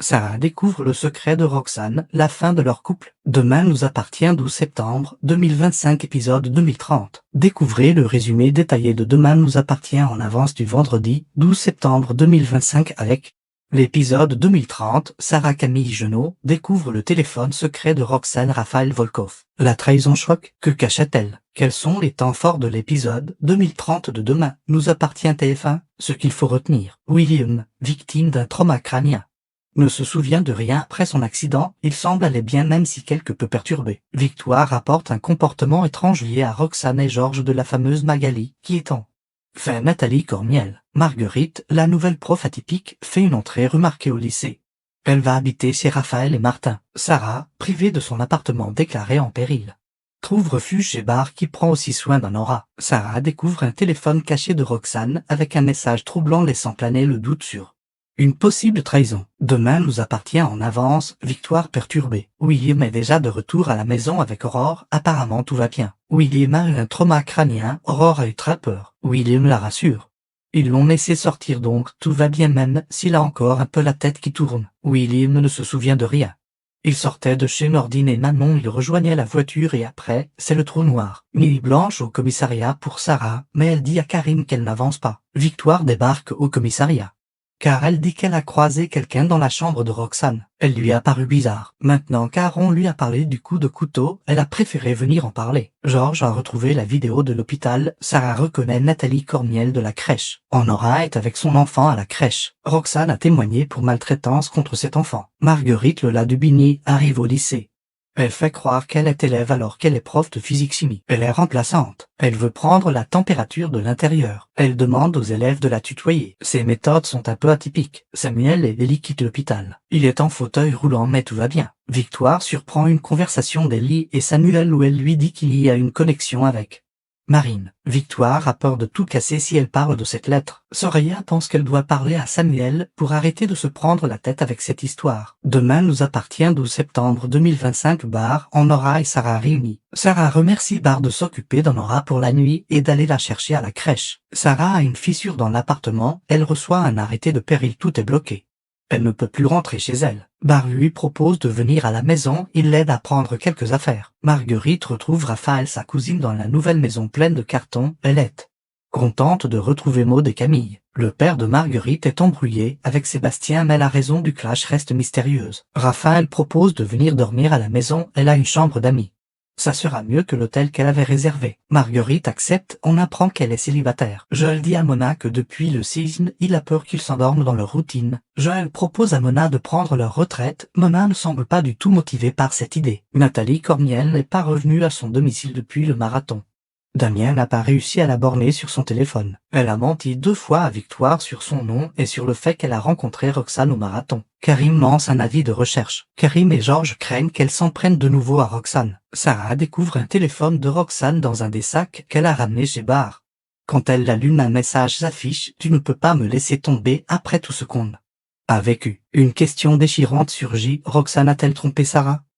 Sarah découvre le secret de Roxane, la fin de leur couple. Demain nous appartient 12 septembre 2025 épisode 2030. Découvrez le résumé détaillé de Demain nous appartient en avance du vendredi 12 septembre 2025 avec l'épisode 2030. Sarah Camille Genot découvre le téléphone secret de Roxane Raphaël Volkov. La trahison choque, que cachait-elle? Quels sont les temps forts de l'épisode 2030 de Demain nous appartient TF1? Ce qu'il faut retenir. William, victime d'un trauma crânien, ne se souvient de rien après son accident, il semble aller bien même si quelque peu perturbé. Victoire rapporte un comportement étrange lié à Roxane et Georges de la fameuse Magali, qui est en fait Nathalie Cormiel. Marguerite, la nouvelle prof atypique, fait une entrée remarquée au lycée. Elle va habiter chez Raphaël et Martin. Sarah, privée de son appartement déclaré en péril, trouve refuge chez Bar qui prend aussi soin d'un aura. Sarah découvre un téléphone caché de Roxane avec un message troublant laissant planer le doute sur une possible trahison. Demain nous appartient en avance. Victoire perturbée. William est déjà de retour à la maison avec Aurore. Apparemment tout va bien. William a eu un trauma crânien. Aurore a eu très peur. William la rassure. Ils l'ont laissé sortir donc tout va bien même s'il a encore un peu la tête qui tourne. William ne se souvient de rien. Il sortait de chez Nordine et Manon, il rejoignait la voiture et après, c'est le trou noir. Nuit blanche au commissariat pour Sarah, mais elle dit à Karim qu'elle n'avance pas. Victoire débarque au commissariat, car elle dit qu'elle a croisé quelqu'un dans la chambre de Roxane. Elle lui a paru bizarre. Maintenant car on lui a parlé du coup de couteau, elle a préféré venir en parler. Georges a retrouvé la vidéo de l'hôpital. Sarah reconnaît Nathalie Cormiel de la crèche. Honora est avec son enfant à la crèche. Roxane a témoigné pour maltraitance contre cet enfant. Marguerite Lola Dubigny arrive au lycée. Elle fait croire qu'elle est élève alors qu'elle est prof de physique-chimie. Elle est remplaçante. Elle veut prendre la température de l'intérieur. Elle demande aux élèves de la tutoyer. Ses méthodes sont un peu atypiques. Samuel et Ellie quittent l'hôpital. Il est en fauteuil roulant mais tout va bien. Victoire surprend une conversation d'Ellie et Samuel où elle lui dit qu'il y a une connexion avec Marine. Victoire a peur de tout casser si elle parle de cette lettre. Soraya pense qu'elle doit parler à Samuel pour arrêter de se prendre la tête avec cette histoire. Demain nous appartient 12 septembre 2025 Bar, Honora et Sarah réunis. Sarah remercie Bar de s'occuper d'Honora pour la nuit et d'aller la chercher à la crèche. Sarah a une fissure dans l'appartement, elle reçoit un arrêté de péril, tout est bloqué. Elle ne peut plus rentrer chez elle. Bar lui propose de venir à la maison, il l'aide à prendre quelques affaires. Marguerite retrouve Raphaël, sa cousine, dans la nouvelle maison pleine de cartons. Elle est contente de retrouver Maud et Camille. Le père de Marguerite est embrouillé avec Sébastien mais la raison du clash reste mystérieuse. Raphaël propose de venir dormir à la maison, elle a une chambre d'amis. Ça sera mieux que l'hôtel qu'elle avait réservé. Marguerite accepte, on apprend qu'elle est célibataire. Joël dit à Mona que depuis le séisme, il a peur qu'ils s'endorment dans leur routine. Joël propose à Mona de prendre leur retraite. Mona ne semble pas du tout motivée par cette idée. Nathalie Cormiel n'est pas revenue à son domicile depuis le marathon. Damien n'a pas réussi à la borner sur son téléphone. Elle a menti 2 fois à Victoire sur son nom et sur le fait qu'elle a rencontré Roxane au marathon. Karim lance un avis de recherche. Karim et Georges craignent qu'elle s'en prenne de nouveau à Roxane. Sarah découvre un téléphone de Roxane dans un des sacs qu'elle a ramené chez Bar. Quand elle l'allume, un message s'affiche: tu ne peux pas me laisser tomber après tout ce qu'on a vécu. Une question déchirante surgit: Roxane a-t-elle trompé Sarah?